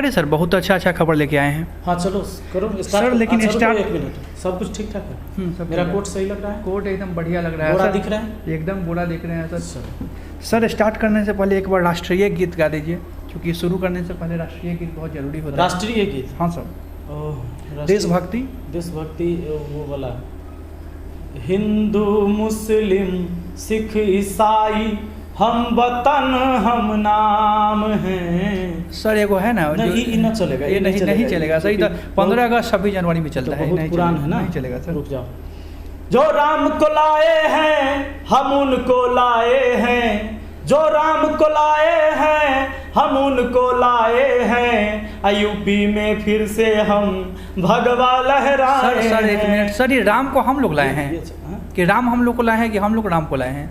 करें सर, बहुत अच्छा खबर लेके आए हैं। हाँ चलो करो सर, लेकिन स्टार्ट 1 मिनट, सब कुछ ठीक ठाक है? सब मेरा कोट सही लग रहा है? कोट एकदम बढ़िया लग रहा है। बोरा सर, दिख रहा है? एकदम बोरा दिख रहे हैं सर। सर, स्टार्ट करने से पहले एक बार राष्ट्रीय गीत गा दीजिए, क्योंकि शुरू करने से पहले राष्ट्रीय गीत बहुत जरूरी होता है। राष्ट्रीय गीत? हाँ सर। देशभक्ति वो वाला, हिंदू मुस्लिम सिख ईसाई हम वतन हम नाम हैं। सर एगो है ना, नहीं ना चलेगा, ये नहीं चलेगा सर। इधर 15 अगस्त 26 जनवरी में चलता है, बहुत पुरान है ना, नहीं चलेगा सर। रुक जाओ। जो राम को लाए हैं हम उनको लाए हैं, जो राम को लाए हैं हम उनको लाए हैं, यूपी में फिर से हम भगवा लहराए। सर एक मिनट सर, ये राम को हम लोग लाए हैं कि राम हम लोग को लाए हैं कि हम लोग राम को लाए हैं?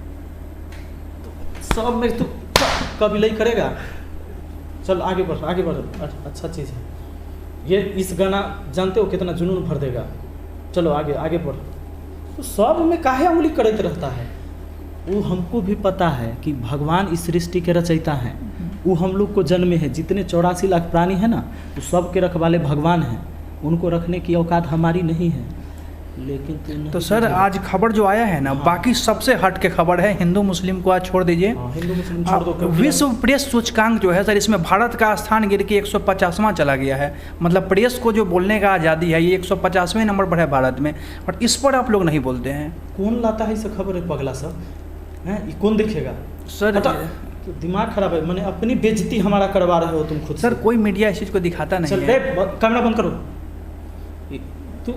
सब में तू कभी नहीं करेगा। चल आगे बढ़, अच्छा चीज़ है ये। इस गाना जानते हो कितना जुनून भर देगा। चलो आगे बढ़। तो सब में काहे उंगली करते रहता है? वो हमको भी पता है कि भगवान इस सृष्टि के रचयिता हैं। वो हम लोग को जन्मे हैं। जितने 84 लाख प्राणी हैं ना, तो सब के रखवाले भगवान हैं। उनको रखने की औकात हमारी नहीं है। लेकिन तो सर आज खबर जो आया है ना, हाँ। बाकी सबसे हट के खबर है। हिंदू मुस्लिम को आज छोड़ दीजिए। हाँ, हिंदू मुस्लिम छोड़ दो। विश्व प्रेस सूचकांक जो है सर, इसमें भारत का स्थान गिर के 150वां चला गया है। मतलब प्रेस को जो बोलने का आज़ादी है, ये 150वें नंबर पर है भारत में, और इस पर आप लोग नहीं बोलते हैं। कौन लाता है इसे खबर है पगला सब हैं? ये कौन देखेगा सर? तो दिमाग खराब है। मैंने अपनी बेइज्जती हमारा करवा रहे हो तुम खुद सर। कोई मीडिया इस चीज़ को दिखाता नहीं चल है। कैमरा बंद करो। तू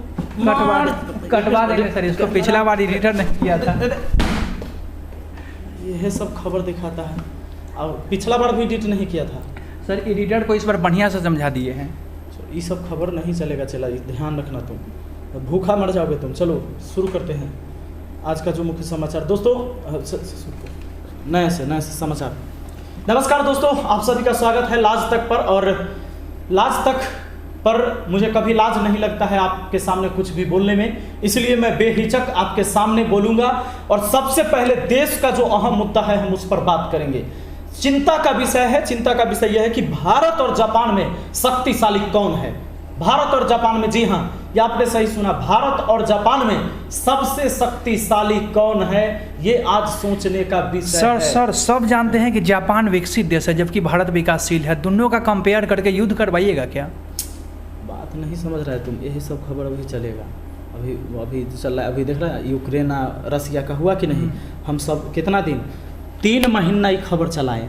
कटवा देंगे सर इसको, पिछला बार एडिटर नहीं किया था। यह सब खबर दिखाता है, और पिछला बार भी एडिट नहीं किया था सर। एडिटर को इस बार बढ़िया से समझा दिए हैं। ये सब खबर नहीं चलेगा। चला ध्यान रखना, तुम भूखा मर जाओगे तुम। चलो शुरू करते हैं आज का जो मुख्य समाचार। दोस्तों नए से समाचार। नमस्कार दोस्तों, आप सभी का स्वागत है लाज तक पर। और लाज तक पर मुझे कभी लाज नहीं लगता है आपके सामने कुछ भी बोलने में, इसलिए मैं बेहिचक आपके सामने बोलूंगा। और सबसे पहले देश का जो अहम मुद्दा है, हम उस पर बात करेंगे। चिंता का विषय यह है कि भारत और जापान में शक्तिशाली कौन है? भारत और जापान में, जी हाँ, ये आपने सही सुना, भारत और जापान में सबसे शक्तिशाली कौन है? ये आज सोचने का विषय है। सर सब जानते हैं कि जापान विकसित देश है, जबकि भारत विकासशील है। दोनों का कंपेयर करके युद्ध करवाइएगा क्या? बात नहीं समझ रहा है तुम। यही सब खबर अभी चलेगा, अभी चल रहा है। अभी देख रहा है यूक्रेन रसिया का हुआ कि नहीं? हम सब कितना दिन, 3 महीना ये खबर चलाए।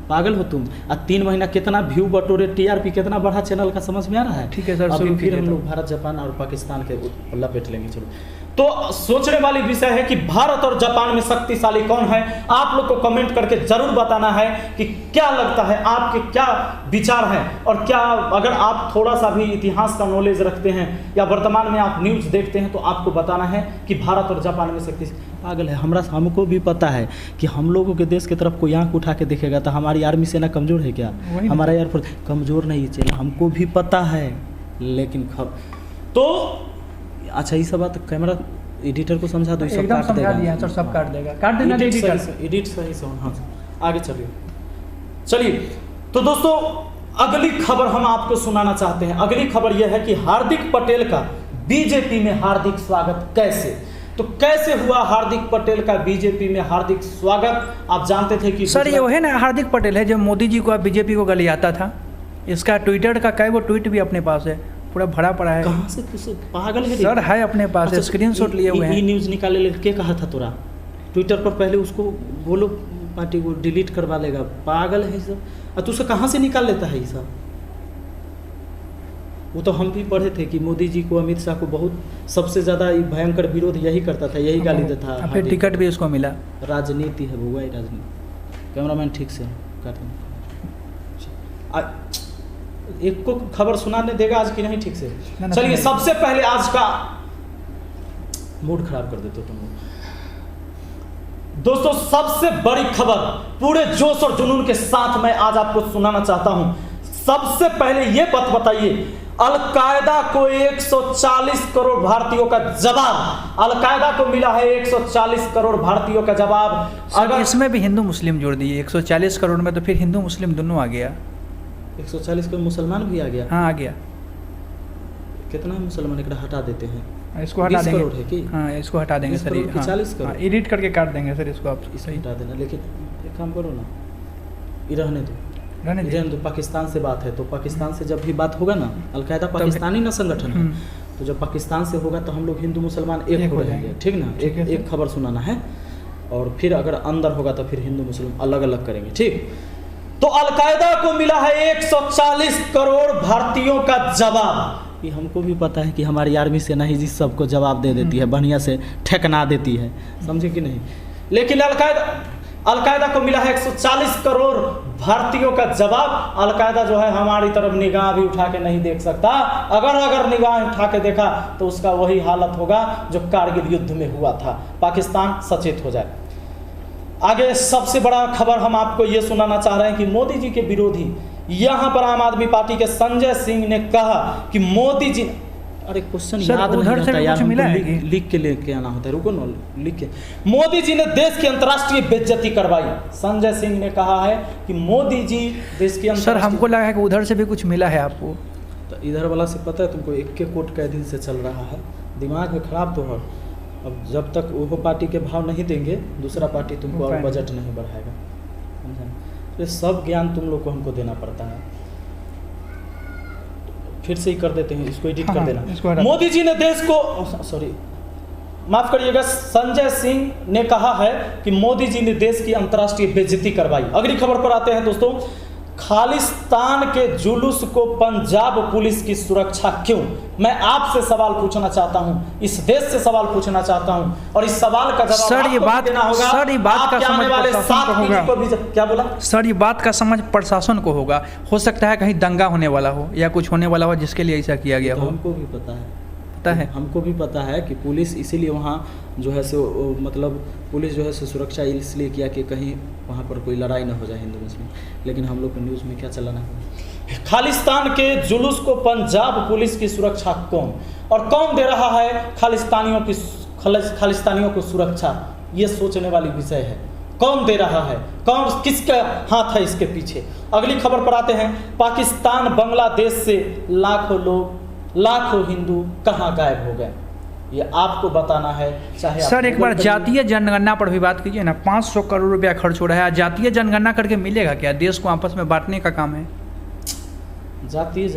पागल हो तुम? 3 महीना कितना व्यू बटोरे, टीआरपी कितना बढ़ा चैनल का, समझ में आ रहा है? ठीक है सर, अभी फिर हम लोग भारत जापान और पाकिस्तान के लपेट लेंगे। चलो, तो सोचने वाली विषय है कि भारत और जापान में शक्तिशाली कौन है। आप लोग को कमेंट करके जरूर बताना है कि क्या लगता है, आपके क्या विचार हैं, और क्या अगर आप थोड़ा सा भी इतिहास का नॉलेज रखते हैं या वर्तमान में आप न्यूज़ देखते हैं, तो आपको बताना है कि भारत और जापान में शक्ति। पागल है, हमको भी पता है कि हम लोगों के देश की तरफ कोई आंख उठा के देखेगा तो हमारी आर्मी सेना कमज़ोर है क्या? हमारा एयरफोर्स कमज़ोर नहीं चला, हमको भी पता है। लेकिन तो अच्छा, ये सब बात कैमरा एडिटर को समझा दो, सब काट देगा सर, सब काट देगा। काट देना एडिट सही से। हाँ आगे चलिए। तो दोस्तों अगली खबर हम आपको सुनाना चाहते हैं। अगली खबर यह है कि हार्दिक पटेल का बीजेपी में हार्दिक स्वागत कैसे? तो कैसे हुआ हार्दिक पटेल का बीजेपी में हार्दिक स्वागत? आप जानते थे कि सर ये है ना हार्दिक पटेल है जो मोदी जी को बीजेपी को गलियाता था। इसका ट्विटर का कई वो ट्वीट भी अपने पास है, पूरा भरा पड़ा है। कहाँ से पागल है सर? है अपने पास। अच्छा, स्क्रीनशॉट लिए हुए हैं। न्यूज़ निकाले ले के कहा था तोरा ट्विटर पर, पहले उसको बोलो पार्टी को डिलीट करवा लेगा। पागल है सब। और तू से कहाँ से निकाल लेता है ये सब? वो तो हम भी पढ़े थे कि मोदी जी को, अमित शाह को बहुत सबसे ज़्यादा भयंकर विरोध यही करता था, यही गाली देता था। फिर टिकट भी उसको मिला। राजनीति है बुआ, राजनीति। कैमरामैन ठीक से कर देना। एक को खबर सुनाने देगा आज की नहीं ठीक से? चलिए सबसे पहले आज का मूड खराब कर देते हो तुम दोस्तों। सबसे बड़ी खबर पूरे जोश और जुनून के साथ मैं आज आपको सुनाना चाहता हूं। सबसे पहले ये बात बताइए, अलकायदा को 140 करोड़ भारतीयों का जवाब। अलकायदा को मिला है 140 करोड़ भारतीयों का जवाब। अगर इसमें भी हिंदू मुस्लिम जोड़ दिए 140 करोड़ में, तो फिर हिंदू मुस्लिम दोनों आ गया। 140 का मुसलमान भी आ गया। हाँ आ गया। कितना है मुसलमान, एक हटा देते हैं। इसको हटा 20 देंगे। करोड़ है कि? हाँ इसको हटा देंगे 20 सर। करोड़ की 40 करोड़? एडिट करके काट देंगे सर इसको आप। इसको सही हटा देना, लेकिन एक काम करो ना, ये रहने दो, रहने दीजिए। रहने दो। पाकिस्तान से बात है तो पाकिस्तान से जब भी बात होगा ना, अलकायदा पाकिस्तानी ना संगठन है, तो जब पाकिस्तान से होगा तो हम लोग हिंदू मुसलमान एक हो रहेंगे, ठीक ना? ठीक है एक खबर सुनाना है, और फिर अगर अंदर होगा तो फिर हिंदू मुस्लिम अलग अलग करेंगे, ठीक? तो अलकायदा को मिला है 140 करोड़ भारतीयों का जवाब। ये हमको भी पता है कि हमारी आर्मी सेना ही जिस सबको जवाब दे देती है, बढ़िया से ठेकना देती है, समझे कि नहीं? लेकिन अलकायदा को मिला है 140 करोड़ भारतीयों का जवाब। अलकायदा जो है हमारी तरफ निगाह भी उठा के नहीं देख सकता। अगर निगाह उठा के देखा तो उसका वही हालत होगा जो कारगिल युद्ध में हुआ था। पाकिस्तान सचेत हो जाए। आगे सबसे बड़ा खबर हम आपको ये सुनाना चाह रहे हैं कि मोदी जी के विरोधी यहाँ पर आम आदमी पार्टी के संजय सिंह ने कहा कि मोदी जी, अरे क्वेश्चन याद नहीं रहता यार, कुछ मिला है लिख के लेके आना होता है, रुको ना, लिख के। मोदी जी ने देश की अंतर्राष्ट्रीय बेइज्जती करवाई। संजय सिंह ने कहा है कि मोदी जी देश की सर हमको लगा है कि उधर से भी कुछ मिला है आपको। तो इधर वाला से पता है तुमको, एक कोट कै दिन से चल रहा है, दिमाग में खराब तो है। अब जब तक वो पार्टी के भाव नहीं देंगे, दूसरा पार्टी तुमको और बजट नहीं बढ़ाएगा, समझा? तो सब ज्ञान तुम लोग को हमको देना पड़ता है। फिर से ही कर देते हैं, इसको एडिट कर देना। मोदी जी ने देश को, सॉरी माफ करिएगा, संजय सिंह ने कहा है कि मोदी जी ने देश की अंतर्राष्ट्रीय बेइज्जती करवाई। अगली खबर पर आते हैं दोस्तों। खालिस्तान के जुलूस को पंजाब पुलिस की सुरक्षा क्यों? मैं आपसे सवाल पूछना चाहता हूं, इस देश से सवाल पूछना चाहता हूं, और इस सवाल का जवाब सर ये बात, सर ये बात का समझ प्रशासन को होगा। क्या बोला सर? ये बात का समझ प्रशासन को होगा। हो सकता है कहीं दंगा होने वाला हो या कुछ होने वाला हो जिसके लिए ऐसा किया गया हो। हमको भी पता है, पता है, हमको भी पता है कि पुलिस इसीलिए वहाँ जो है सो, मतलब पुलिस जो है सो सुरक्षा इसलिए किया कि कहीं वहाँ पर कोई लड़ाई ना हो जाए हिंदू मुस्लिम। लेकिन हम लोग को न्यूज़ में क्या चलाना है? खालिस्तान के जुलूस को पंजाब पुलिस की सुरक्षा कौन, और कौन दे रहा है खालिस्तानियों को सुरक्षा? ये सोचने वाली विषय है। कौन दे रहा है, कौन, किसका हाथ है इसके पीछे? अगली खबर पर आते हैं। पाकिस्तान बांग्लादेश से लाखों लोग, लाखों हिंदू कहाँ गायब हो गए, ये आपको बताना है। चाहे सर एक बार जातीय जनगणना पर भी बात कीजिए ना। 500 करोड़ रुपया खर्च हो रहा है, जातीय जनगणना करके मिलेगा क्या? देश को आपस में बांटने का काम है। जातीय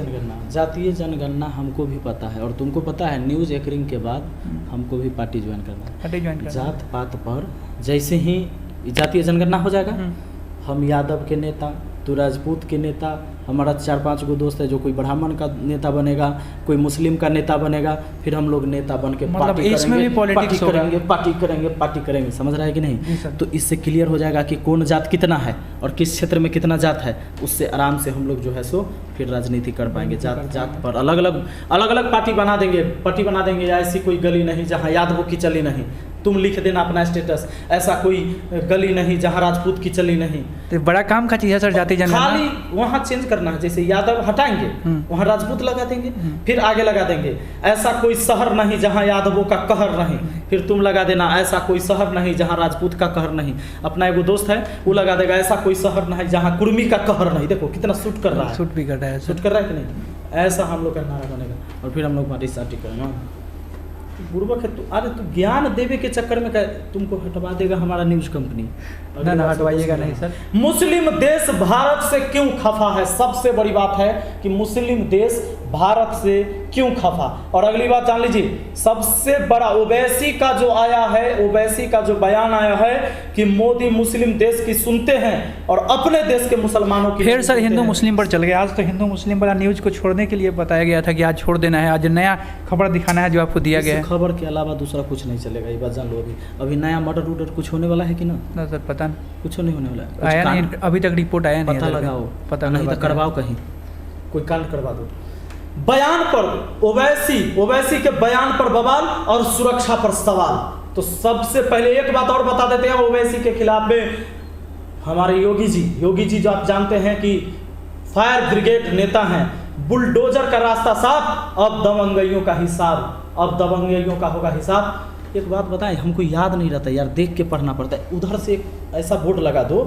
जनगणना हमको भी पता है, और तुमको पता है न्यूज़ एंकरिंग के बाद हमको भी पार्टी ज्वाइन करना है। पार्टी ज्वाइन करना, जात पात पर जैसे ही जातीय जनगणना हो जाएगा, हम यादव के नेता, तो राजपूत के नेता, हमारा 4-5 गो दोस्त है जो कोई ब्राह्मण का नेता बनेगा, कोई मुस्लिम का नेता बनेगा, फिर हम लोग नेता बन के मतलब इसमें भी पॉलिटिक्स पार्टी करेंगे, समझ रहा है कि नहीं? तो इससे क्लियर हो जाएगा कि कौन जात कितना है और किस क्षेत्र में कितना जात है। उससे आराम से हम लोग जो है सो फिर राजनीति कर पाएंगे। जात पर अलग अलग पार्टी बना देंगे। ऐसी कोई गली नहीं जहाँ यादवों की चली नहीं। तुम लिख देना अपना स्टेटस, ऐसा कोई गली नहीं जहाँ राजपूत की चली नहीं। तो बड़ा काम का चीज़ है सर जाति जनगणना। खाली वहाँ चेंज करना है, जैसे यादव हटाएंगे वहाँ राजपूत लगा देंगे, फिर आगे लगा देंगे ऐसा कोई शहर नहीं जहाँ यादवों का कहर नहीं, फिर तुम लगा देना ऐसा कोई शहर नहीं जहाँ राजपूत का कहर नहीं। अपना एगो दोस्त है वो लगा देगा ऐसा कोई शहर नहीं जहाँ कुर्मी का कहर नहीं। देखो कितना सूट कर रहा है, सूट भी कर रहा है, सूट कर रहा है कि नहीं? ऐसा हम लोग का नारा बनेगा और फिर हम लोग पार्टी स्टार्ट करेंगे। बुर्बक है तू, अरे तू ज्ञान देवे के चक्कर में तुमको हटवा देगा हमारा न्यूज कंपनी। ना हटवाइएगा नहीं सर। मुस्लिम देश भारत से क्यों खफा है? सबसे बड़ी बात है कि मुस्लिम देश भारत से क्यों खफा। और अगली बात जान लीजिए, सबसे बड़ा ओवैसी का जो आया है, ओवैसी का जो बयान आया है कि मोदी मुस्लिम देश की सुनते हैं और अपने देश के मुसलमानों की। फिर सर हिंदू मुस्लिम पर चल गया। आज तो हिंदू मुस्लिम वाला न्यूज को छोड़ने के लिए बताया गया था कि आज छोड़ देना है, आज नया खबर दिखाना है जो आपको दिया गया है। खबर के अलावा दूसरा कुछ नहीं चलेगा, ये बात जान लो। अभी नया मर्डर उडर कुछ होने वाला है कि ना सर? पता नहीं, कुछ नहीं होने वाला है। आया नहीं, अभी तक रिपोर्ट आया नहीं। पता लगाओ, पता नहीं तो करवाओ, कहीं कोई कांड करवा दो। बयान पर ओवैसी के बयान पर बवाल और सुरक्षा पर सवाल। तो सबसे पहले एक बात और बता देते हैं ओवैसी के खिलाफ में। हमारे योगी जी जो आप जानते हैं कि फायर ब्रिगेड नेता हैं, बुलडोजर का रास्ता साफ, अब दबंगइयों का हिसाब, अब दबंगइयों का होगा हिसाब। एक बात बताएं, हमको याद नहीं रहता यार, देख के पढ़ना पड़ता है। उधर से एक ऐसा बोर्ड लगा दो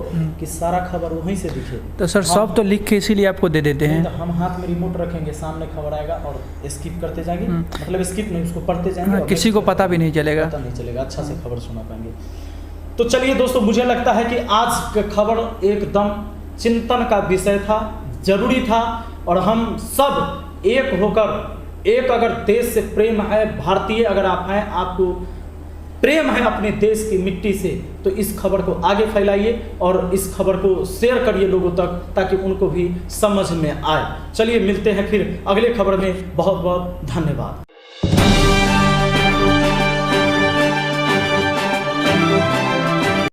कि सारा खबर वहीं से दिखे। तो सर सब तो लिख के इसीलिए आपको दे देते हैं। तो हम हाथ में रिमोट रखेंगे, सामने खबर आएगा और स्किप करते जाएंगे, मतलब स्किप नहीं, उसको पढ़ते जाएंगे, किसी को पता भी नहीं चलेगा, पता नहीं चलेगा, अच्छा से खबर सुना पाएंगे। तो चलिए दोस्तों, मुझे लगता है कि आज का खबर एकदम चिंतन का विषय था, जरूरी था, और हम सब एक होकर, एक अगर देश से प्रेम है, भारतीय अगर आप हैं, आपको प्रेम है अपने देश की मिट्टी से, तो इस खबर को आगे फैलाइए और इस खबर को शेयर करिए लोगों तक, ताकि उनको भी समझ में आए। चलिए मिलते हैं फिर अगले खबर में। बहुत बहुत धन्यवाद।